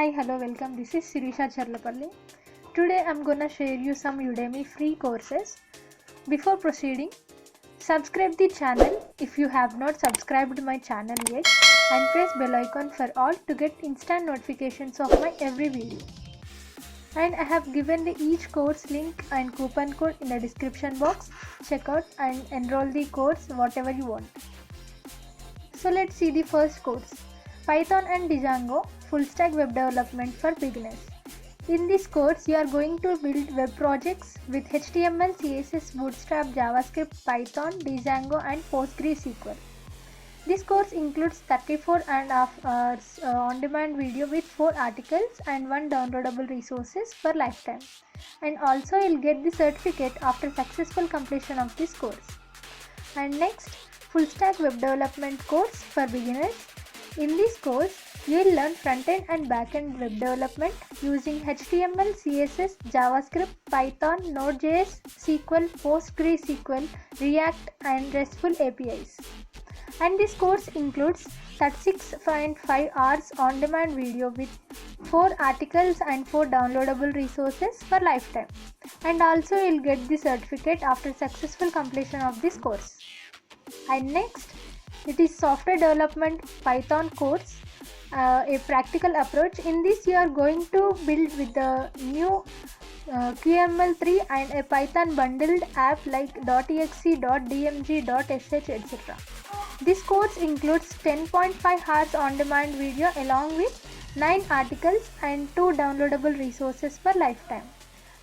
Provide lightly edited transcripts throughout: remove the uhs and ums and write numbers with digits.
Hi, hello, welcome. This is Sirisha Charlapalli. Today I'm gonna share you some Udemy free courses. Before proceeding, subscribe the channel if you have not subscribed my channel yet and press bell icon for all to get instant notifications of my every video. And I have given each course link and coupon code in the description box. Check out and enroll the course whatever you want. So let's see the first course. Python and Django Full Stack Web Development for Beginners. In this course, you are going to build web projects with HTML, CSS, Bootstrap, JavaScript, Python, Django and PostgreSQL. This course includes 34.5 hours on-demand video with 4 articles and 1 downloadable resources for lifetime. And also you'll get the certificate after successful completion of this course. And next, Full Stack Web Development course for beginners. In this course, you will learn front-end and back-end web development using HTML, CSS, JavaScript, Python, Node.js, SQL, PostgreSQL, React and RESTful APIs. And this course includes 36.5 hours on-demand video with 4 articles and 4 downloadable resources for lifetime. And also you will get the certificate after successful completion of this course. And next, it is software development Python course, a practical approach. In this you are going to build with the new QML3 and a Python bundled app like .exe, .dmg, .sh, etc. This course includes 10.5 hours on-demand video along with 9 articles and 2 downloadable resources for lifetime.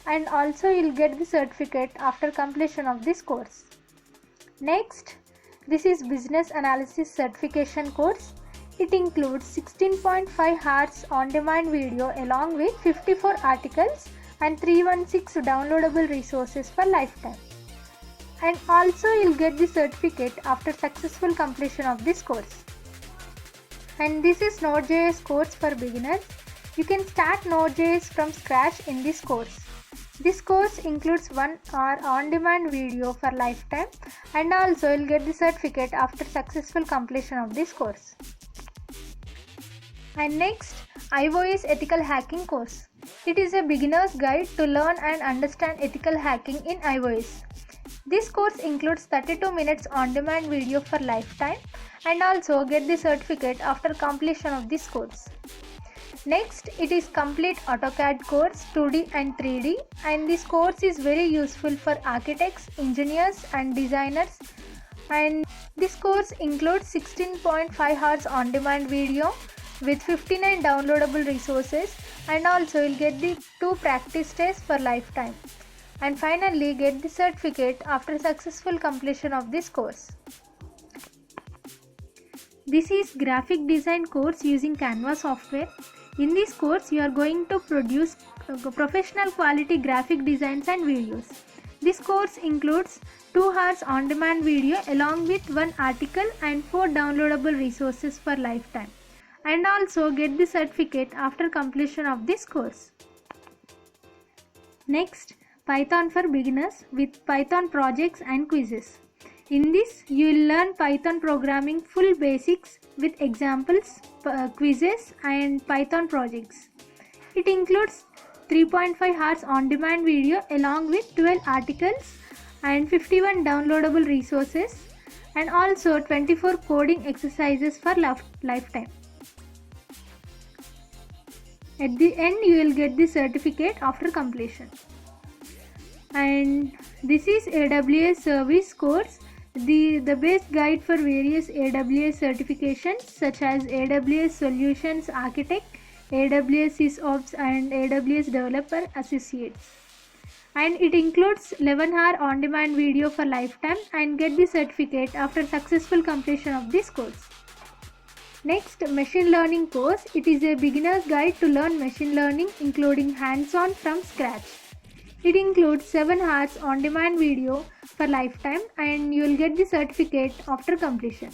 And also you will get the certificate after completion of this course. Next, this is Business Analysis Certification course. It includes 16.5 hours on-demand video along with 54 articles and 316 downloadable resources for lifetime. And also you'll get the certificate after successful completion of this course. And this is Node.js course for beginners. You can start Node.js from scratch in this course. This course includes 1 hour on-demand video for lifetime and also you'll get the certificate after successful completion of this course. And next, iOS Ethical Hacking course. It is a beginner's guide to learn and understand ethical hacking in iOS. This course includes 32 minutes on-demand video for lifetime and also get the certificate after completion of this course. Next, it is Complete AutoCAD course 2D and 3D, and this course is very useful for architects, engineers and designers. And this course includes 16.5 hours on-demand video with 59 downloadable resources and also you'll get the 2 practice tests for lifetime. And finally get the certificate after successful completion of this course. This is Graphic Design course using Canva software. In this course, you are going to produce professional quality graphic designs and videos. This course includes 2 hours on-demand video along with 1 article and 4 downloadable resources for lifetime. And also get the certificate after completion of this course. Next, Python for beginners with Python projects and quizzes. In this, you will learn Python programming full basics with examples, quizzes and Python projects. It includes 3.5 hours on-demand video along with 12 articles and 51 downloadable resources and also 24 coding exercises for lifetime. At the end, you will get the certificate after completion. And this is AWS Service course, the best guide for various AWS certifications such as AWS Solutions Architect, AWS SysOps and AWS Developer Associates. And it includes 11-hour on-demand video for lifetime and get the certificate after successful completion of this course. Next, Machine Learning course. It is a beginner's guide to learn machine learning including hands-on from scratch. It includes 7 hours on-demand video for lifetime and you will get the certificate after completion.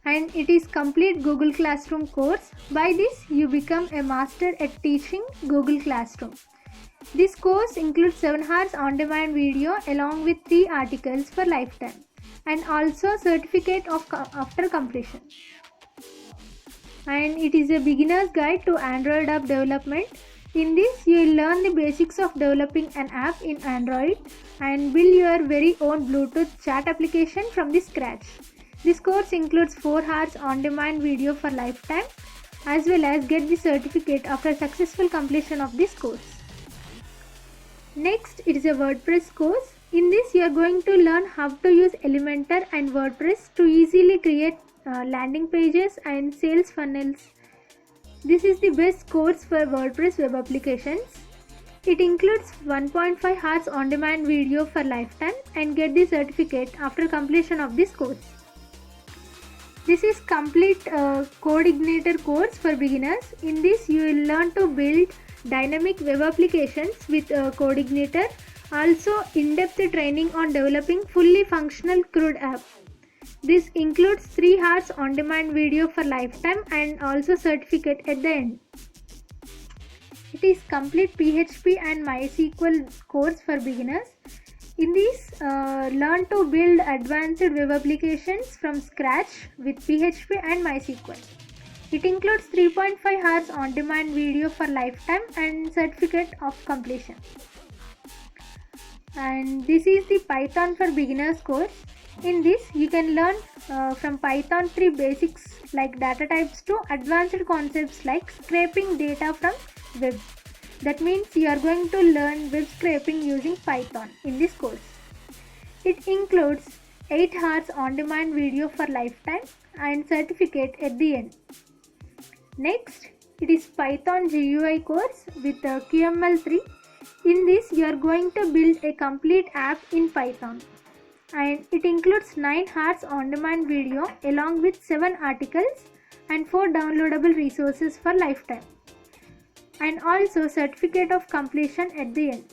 And it is Complete Google Classroom course. By this, you become a master at teaching Google Classroom. This course includes 7 hours on-demand video along with 3 articles for lifetime and also certificate after completion. and it is a beginner's guide to Android app development. In this, you will learn the basics of developing an app in Android and build your very own Bluetooth chat application from the scratch. This course includes 4 hours on-demand video for lifetime, as well as get the certificate after successful completion of this course. Next, it is a WordPress course. In this, you are going to learn how to use Elementor and WordPress to easily create landing pages and sales funnels. This is the best course for WordPress web applications. It includes 1.5 hours on-demand video for lifetime and get the certificate after completion of this course. This is complete CodeIgniter course for beginners. In this, you will learn to build dynamic web applications with CodeIgniter. Also, in-depth training on developing fully functional CRUD app. This includes 3 hours on-demand video for lifetime and also certificate at the end. It is complete PHP and MySQL course for beginners. In this, learn to build advanced web applications from scratch with PHP and MySQL. It includes 3.5 hours on-demand video for lifetime and certificate of completion. And this is the Python for beginners course. In this, you can learn from Python 3 basics like data types to advanced concepts like scraping data from web. That means you are going to learn web scraping using Python in this course. It includes 8 hours on-demand video for lifetime and certificate at the end. Next, it is Python GUI course with QML3. In this, you are going to build a complete app in Python. And it includes 9 hours on-demand video along with 7 articles and 4 downloadable resources for lifetime. And also certificate of completion at the end.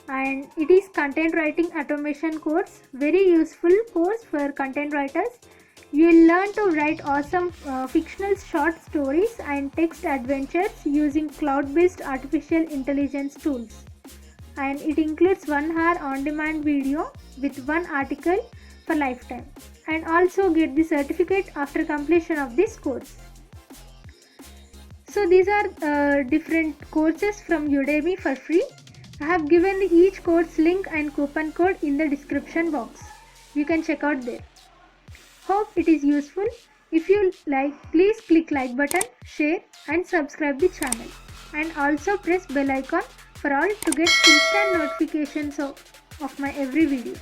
And it is content writing automation course, very useful course for content writers. You will learn to write awesome fictional short stories and text adventures using cloud-based artificial intelligence tools. And it includes 1 hour on-demand video with 1 article for lifetime. And also get the certificate after completion of this course. So these are different courses from Udemy for free. I have given each course link and coupon code in the description box. You can check out there. Hope it is useful. If you like, please click like button, share and subscribe the channel. And also press bell icon for all to get instant notifications of my every video.